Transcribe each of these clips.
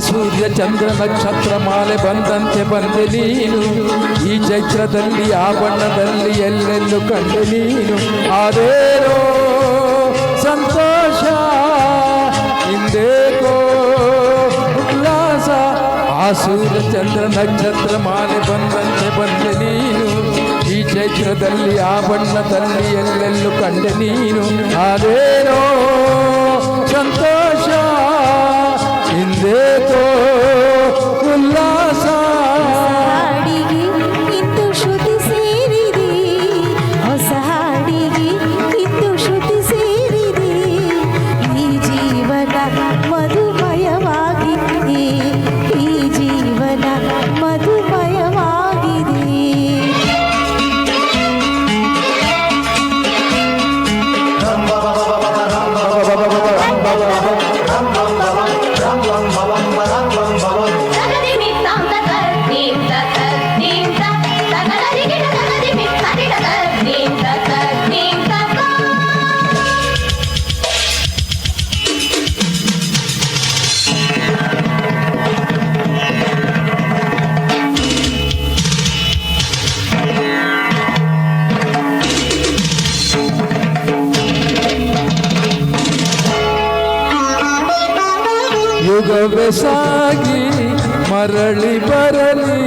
ಸೂರ್ಯ ಚಂದ್ರ ನಕ್ಷತ್ರ ಮಾಲೆ ಬಂದಂತೆ ಬಂದೆ ನೀನು. ಈ ಚೈತ್ರದಲ್ಲಿ ಆ ಬಣ್ಣದಲ್ಲಿ ಎಲ್ಲೆಲ್ಲೂ ಕಂಡೆ ನೀನು. ಆದೇನೋ ಸಂತೋಷ ಹಿಂದೇಕೋ ಉಲ್ಲಾಸ. ಆ ಸೂರ್ಯ ಚಂದ್ರ ನಕ್ಷತ್ರ ಮಾಲೆ ಬಂದಂತೆ ಬಂದೆ ನೀನು. ಈ ಚೈತ್ರದಲ್ಲಿ ಆ ಬಣ್ಣದಲ್ಲಿ ಎಲ್ಲೆಲ್ಲೂ ಕಂಡೆ ನೀನು. ಆದೇನೋ ಸಂತೋಷ ಹಿಂದೇಕೋ ಉಲ್ಲಾಸ. ಹಾಡಿಗೆ ಇಂದು ಶ್ರುತಿ ಸೇರಿದೆ, ಹೊಸ ಹಾಡಿಗೆ ಇಂದು ಶ್ರುತಿ ಸೇರಿದೆ. ಈ ಜೀವನ ಮಧುಮಯವಾಗಿದೆ, ಈ ಜೀವನ ಮಧುಮಯವಾಗಿದೆ. ಯುಗವೇ ಸಾಗಿ ಮರಳಿ ಬರಲಿ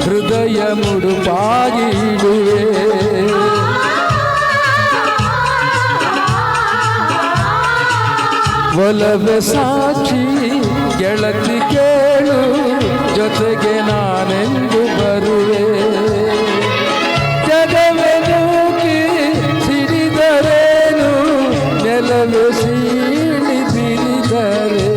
ಹೃದಯ ಮುಡುಪಾಗಿ ಇಡುವೆ. ಒಲವೇ ಸಾಕ್ಷಿ ಗೆಳತಿ ಕೇಳು, ಜೊತೆಗೆ ನಾನೆಂದು ಬರುವೆ. ಜಗವೇ ನೂಕಿ ಸಿಡಿದರೇನು, ನೆಲವೇ ಸೀಳಿ ಬಿರಿದರೇನು.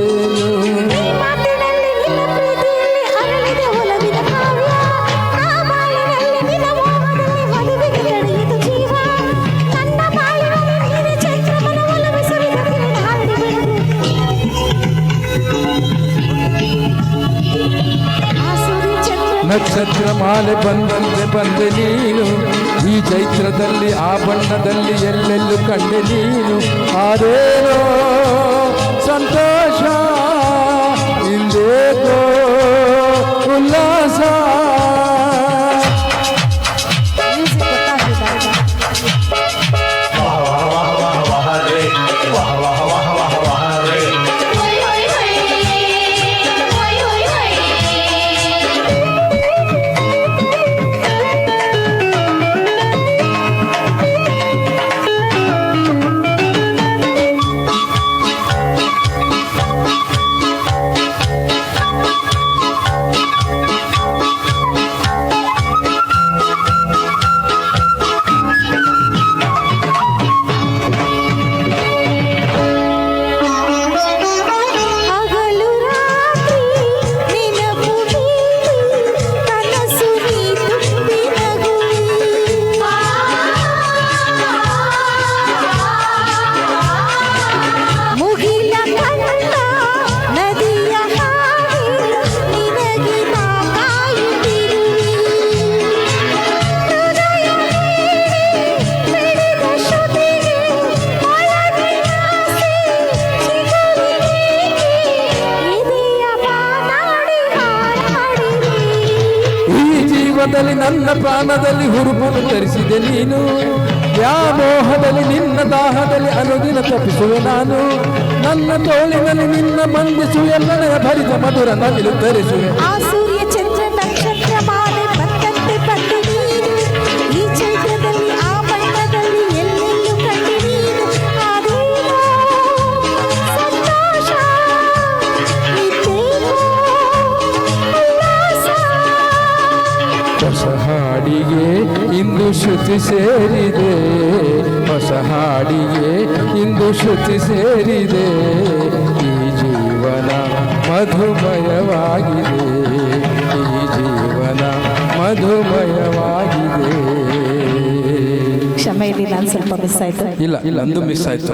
ನಕ್ಷತ್ರ ಮಾಲೆ ಬಂದಂತೆ ಬಂದೆ ನೀನು. ಈ ಚೈತ್ರದಲ್ಲಿ ಆ ಬಣ್ಣದಲ್ಲಿ ಎಲ್ಲೆಲ್ಲೂ ಕಂಡೆ ನೀನು. ಆದೇನೋ ಸಂತೋಷ ಹಿಂದೇಕೋ ಉಲ್ಲಾಸ. ನನ್ನ ಪ್ರಾಣದಲ್ಲಿ ಹುರುಪನ್ನು ತರಿಸಿದೆ ನೀನು. ವ್ಯಾಮೋಹದಲ್ಲಿ ನಿನ್ನ ದಾಹದಲ್ಲಿ ಅನುದಿನ ತಪ್ಪಿಸುವೆ ನಾನು. ನನ್ನ ತೋಳಿನಲ್ಲಿ ನಿನ್ನ ಬಂಧಿಸುವ ಎಲ್ಲನೆಯ ಭರಿತ ಮಧುರ ನವಿಲು ತರಿಸುವೆ. ಆ ಸೂರ್ಯ ಚಂದ್ರ ನಕ್ಷತ್ರ ಮಾಲೆ ಬಂದಂತೆ ಬಂದೆ ನೀನು. ಈ ಚೈತ್ರದಲ್ಲಿ ಆ ಬಣ್ಣದಲ್ಲಿ ಎಲ್ಲೆಲ್ಲೂ ಕಂಡೆ ನೀನು. ಆದೇನೋ ಸಂತೋಷ ಹಿಂದೇಕೋ ಉಲ್ಲಾಸ. ಹೊಸ ಹಾಡಿಗೆ ಇಂದು ಶ್ರುತಿ ಸೇರಿದೆ, ಹೊಸ ಹಾಡಿಗೆ ಇಂದು ಶ್ರುತಿ ಸೇರಿದೆ. ಈ ಜೀವನ ಮಧುಮಯವಾಗಿದೆ, ಈ ಜೀವನ ಮಧುಮಯವಾಗಿದೆ. ಕ್ಷಮೆ ಇರಲಿ, ನಾನು ಸ್ವಲ್ಪ ಮಿಸ್ ಆಯ್ತು. ಇಲ್ಲ, ಅಂದು ಮಿಸ್ ಆಯ್ತು.